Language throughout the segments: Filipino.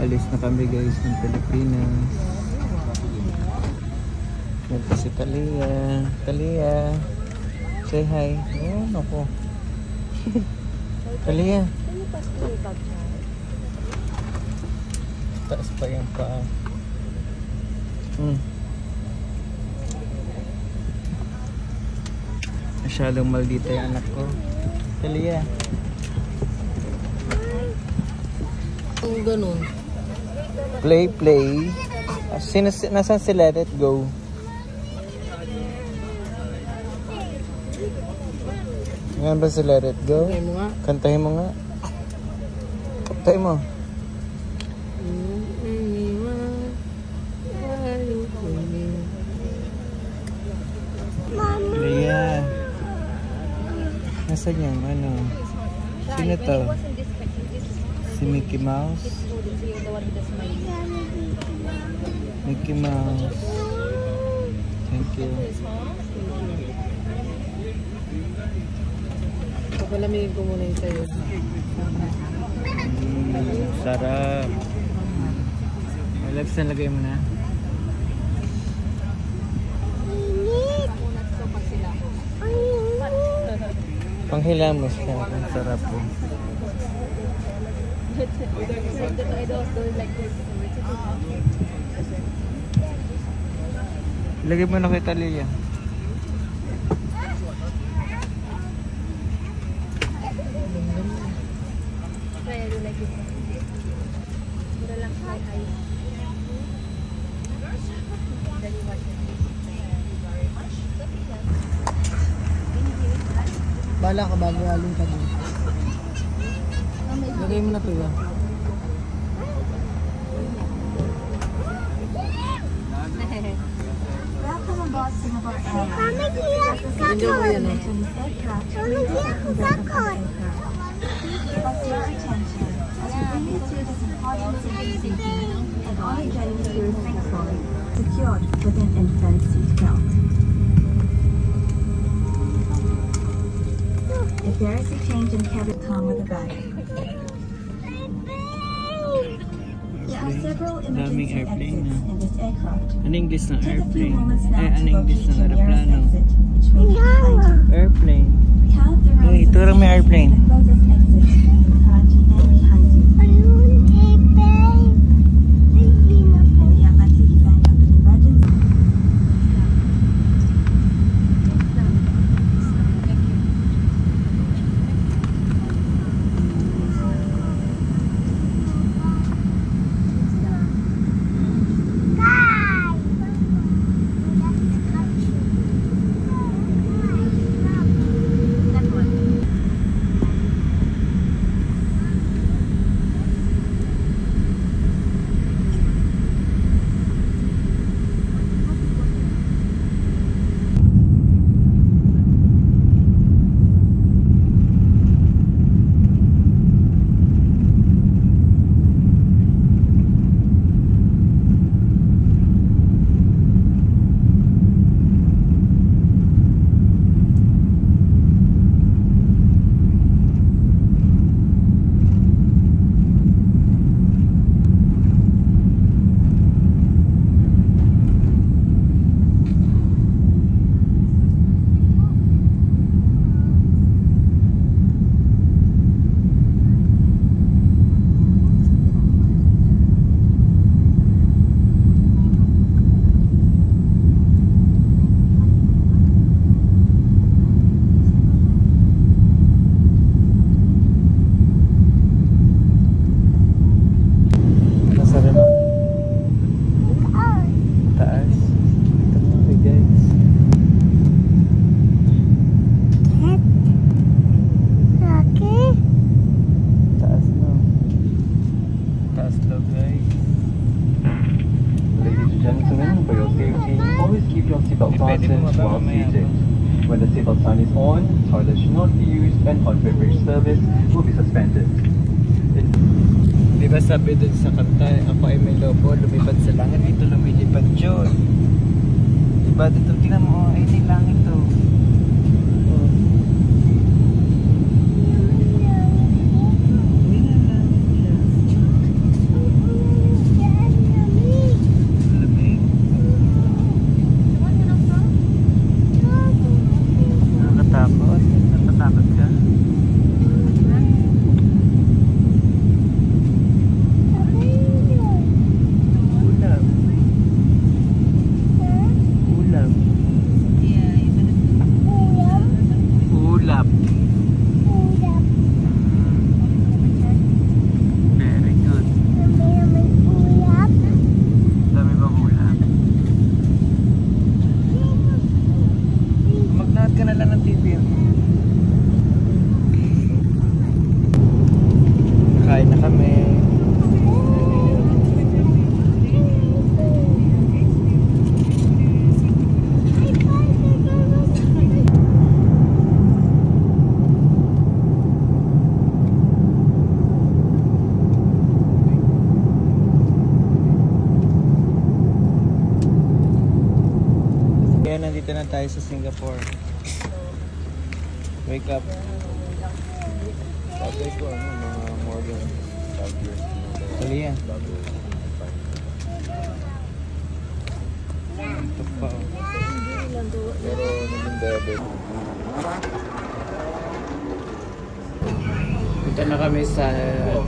Alis na kami guys ng Pilipinas. Ito si Talia. Talia, say hi. Oh, naku. Talia. Taas pa yung paa. Masyadong maldita yung anak ko. Talia. Ang ganun. Play, play. Nasaan si Let It Go? Ngayon ba si Let It Go? Kantahin mo nga. Kantahin mo nga. Kantahin mo. Leia. Nasaan yung ano? Sino to? Si Mickey Mouse? Mickey Mouse. Thank you. Papalamigin ko muna yung sayo. Sarap. Relax na, lagay mo na. Panghilamos siya. Ang sarap po. Ilagay mo na kay Talia. Bala ka bago halong ka din. Lagay mo na to yan. Enjoy mo yan eh. Secured with an infant seat belt. If there is a change in cabin, come with a bag. There are several emergency exits in this aircraft. Ano English ng Take a few airplane? moments now Ay, to ano English locate ng your nearest aeroplano? exit, which may be behind you. Airplane. We have the Hey, rows turang may airplane. the closest exit in front and behind you. In the unlikely event of an emergency, When the seatbelt sign is on, toilet should not be used and hot beverage service will be suspended. Di ba sabi dun sa kanta, ako ay may lobo, lumipad sa langit, dito lumilipad yun. Diba dito, tingnan mo, ay di langit to. kami. Kaya nandito na tayo sa Singapore. Wake up. Sabi ko mga more than 5 years. Tuloy yan. Ito pa. Pero naging diabetic. Punta na kami sa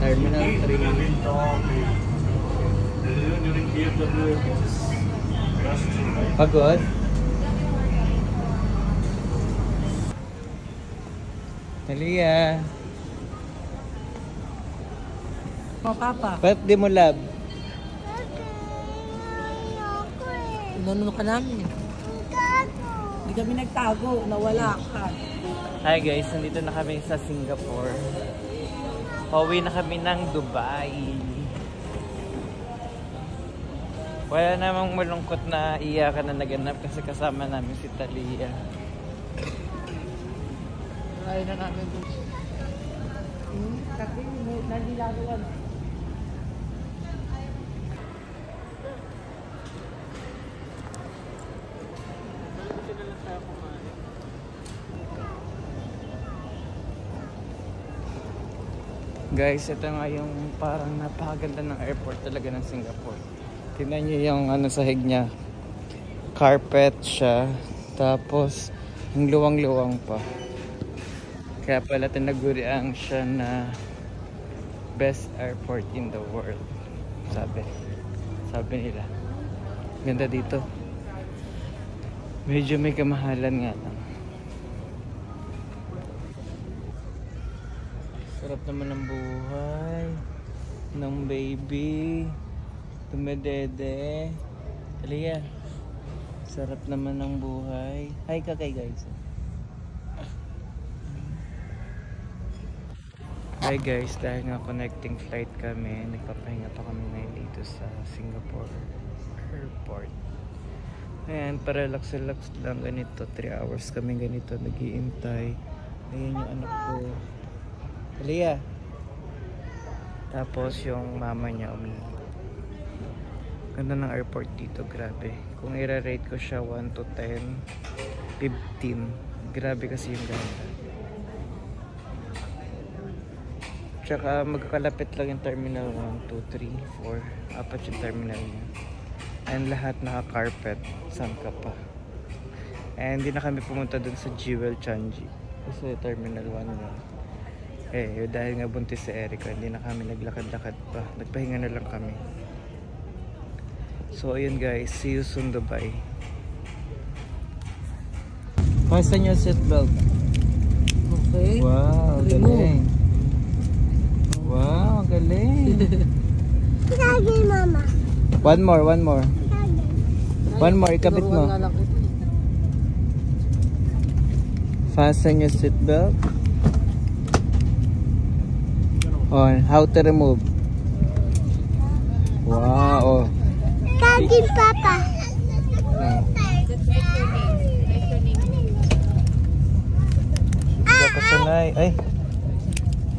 Terminal 3. Pagod? Talia. Oh, Papa. Ba't di mo love? Inano ka namin. Hindi kami nagtago. Nawala ka. Hi guys, nandito na kami sa Singapore. Pauwi na kami ng Dubai. Wala namang malungkot na iyakan na naganap kasi kasama namin si Talia. Ay na namin. Kasi nandilagawan. Guys, ito nga yung parang napakaganda ng airport talaga ng Singapore. Tingnan nyo yung ano sahig niya. Carpet siya. Tapos, yung luwang-luwang pa. Kaya pala tinaguriang siya na best airport in the world. Sabi nila. Ganda dito. Medyo may kamahalan nga lang. Sarap naman ng buhay ng baby. Tumedede. Talia. Sarap naman ng buhay. Hi ka kay guys. Hi guys, dahil nga connecting flight kami, nagpapahinga pa kami ngayon dito sa Singapore Airport. Ayan, para relax lang ganito. 3 hours kami ganito nag-iintay. Ayan yung anak ko. Talia. Tapos yung mama niya umihi. Ganda ng airport dito, grabe. Kung i-rate ko siya 1 to 10, 15. Grabe kasi yung ganda. Tsaka magkakalapit lang yung terminal 1, 2, 3, 4. Apat yung terminal niya. And lahat naka-carpet. Saan ka pa? And hindi na kami pumunta dun sa Jewel Changi. Kasi terminal 1 yun. Dahil nga buntis si Erica, hindi na kami naglakad-lakad pa. Nagpahinga na lang kami. So ayun guys, see you soon Dubai. Fasten your seatbelt. Okay. Wow, galing. Wow, galing. Lagi, Mama. One more. One more, ikabit mo. Fasten your seatbelt. On how to remove. Wow. Lagi, Papa. Kasanay. Ay.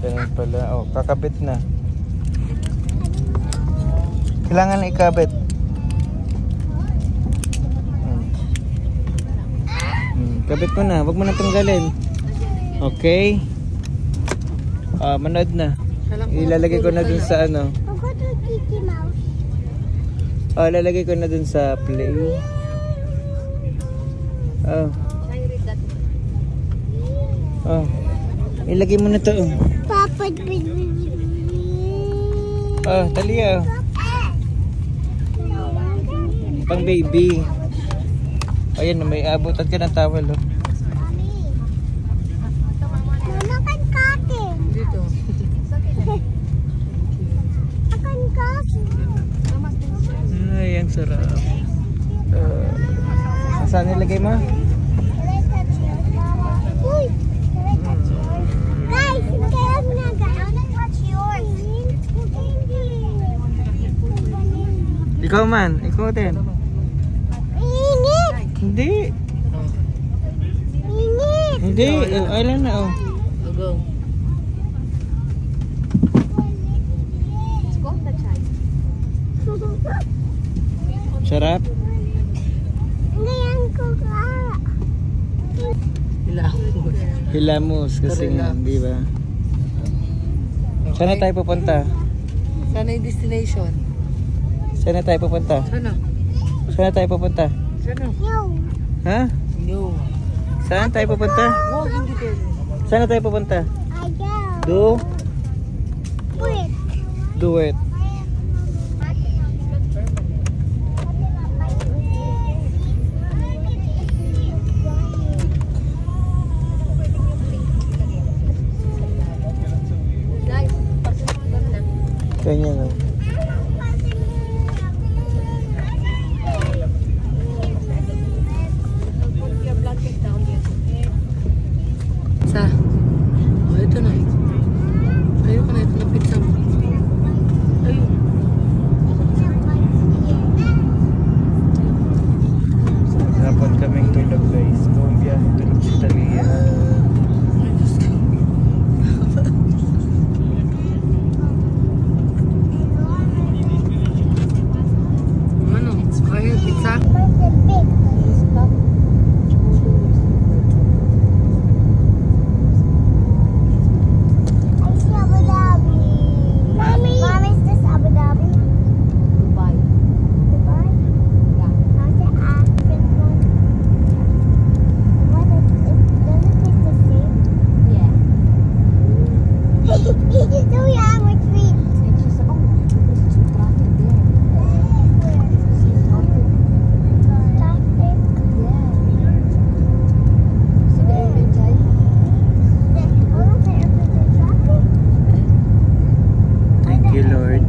Ganun pala. Oh, kakabit na. Kailangan na ikabit. Kabit mo na. Huwag mo na tanggalin. Okay. Manood na. Ilalagay ko na dun sa ano. Ilalagay ko na dun sa play. Ilagay mo na to. Papa. Talia. Pang baby. Ayan, may abutan ka ng towel. Mama kan kakin. Dito. Akan kakin. Ay, ang sarap. Saan nilagay mo? Uy! Guys, kaya mo na guys. I wanna touch yours. Ikaw man, ikaw din. Hindi. Hindi, ilan na oh. Go. Sarap. Hilamos kasi nga, di ba? Saan na tayo pupunta? Sana yung destination. Saan na tayo pupunta? Sana? Saan na tayo pupunta? Sana? Ha? No. Saan tayo pupunta? Oh, hindi pwede. Saan na tayo pupunta? Do it. Kanya nga. Sa? Oh, ito na. Ayoko na ito na pizza mo. Ayun. Hapon kaming tulog guys. Kung biyahe tulog si Talia. Ano? Kaya pizza? Thank you, Lord.